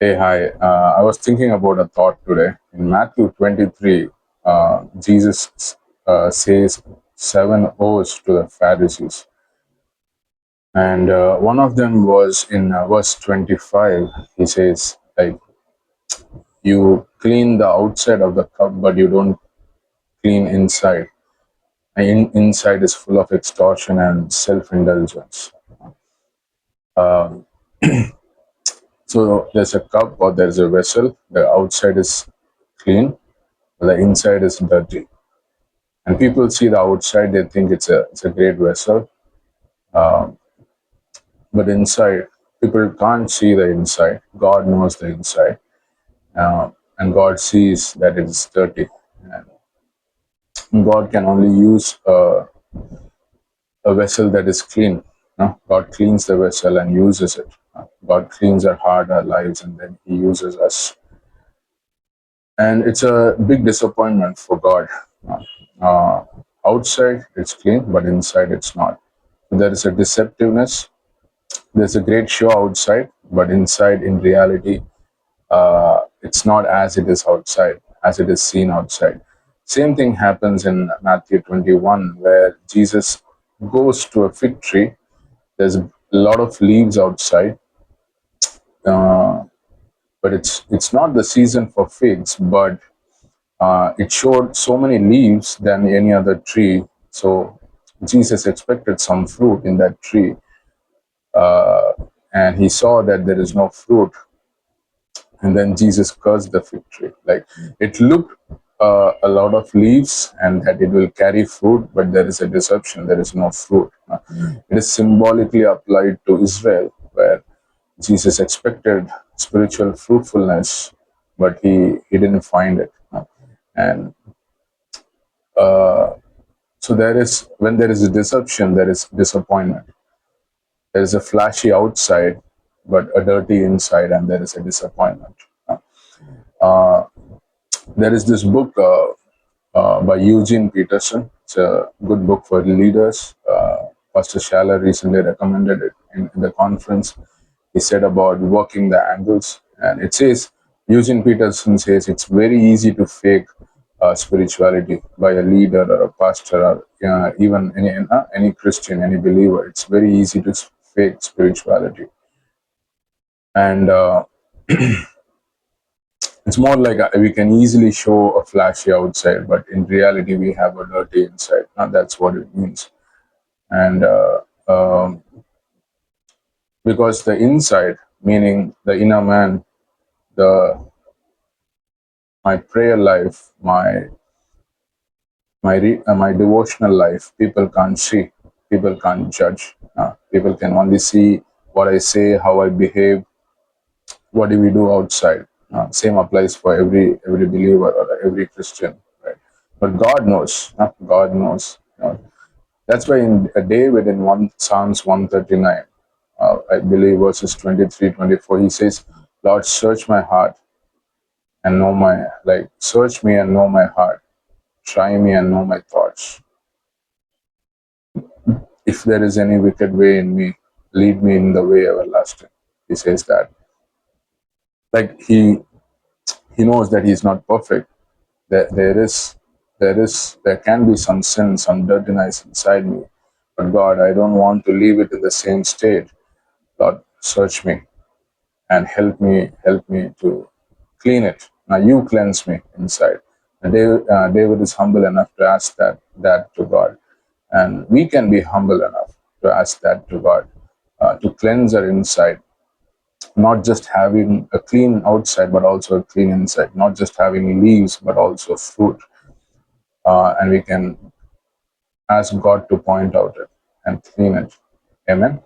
Hey, hi. I was thinking about a thought today. In Matthew 23, Jesus says seven O's to the Pharisees. And one of them was in verse 25. He says, like, you clean the outside of the cup, but you don't clean inside. And inside is full of extortion and self indulgence. So there's a cup or there's a vessel. The outside is clean, the inside is dirty, and people see the outside, they think it's a great vessel, but inside, people can't see the inside. God knows the inside, and God sees that it is dirty, and God can only use a vessel that is clean. No? God cleans the vessel and uses it. God cleans our heart, our lives, and then He uses us. And it's a big disappointment for God. Uh, Outside it's clean, but inside it's not. There is a deceptiveness. There's a great show outside, but inside, in reality, it's not as it is outside, as it is seen outside. Same thing happens in Matthew 21, where Jesus goes to a fig tree. There's a lot of leaves outside, uh, but it's not the season for figs. But it showed so many leaves than any other tree. So Jesus expected some fruit in that tree, uh, and he saw that there is no fruit. And then Jesus cursed the fig tree. Like, it looked a lot of leaves and that it will carry fruit, but there is a deception. There is no fruit. It is symbolically applied to Israel, where Jesus expected spiritual fruitfulness, but he didn't find it. And so there is, when there is a deception, there is disappointment. There is a flashy outside, but a dirty inside, and there is a disappointment. Uh, there is this book by Eugene Peterson. It's a good book for leaders. Pastor Schaller recently recommended it in the conference. He said about working the angles, and it says, Eugene Peterson says it's very easy to fake spirituality by a leader or a pastor or even any Christian, any believer. It's very easy to fake spirituality, and it's more like we can easily show a flashy outside, but in reality, we have a dirty inside. That's what it means. And because the inside, meaning the inner man, the my prayer life, my devotional life, people can't see, people can't judge. People can only see what I say, how I behave, what do we do outside. Same applies for every believer or every Christian, right? But God knows. God knows. That's why in David in Psalms 139, I believe verses 23, 24, he says, Lord, search my heart and know search me and know my heart. Try me and know my thoughts. If there is any wicked way in me, lead me in the way everlasting. He says that. Like, he knows that he's not perfect. There can be some sin, some dirtiness inside me. But God, I don't want to leave it in the same state. Lord, search me and help me to clean it. Now you cleanse me inside. And David is humble enough to ask that to God, and we can be humble enough to ask that to God, to cleanse our inside, not just having a clean outside, but also a clean inside, not just having leaves, but also fruit, and we can ask God to point out it and clean it. Amen.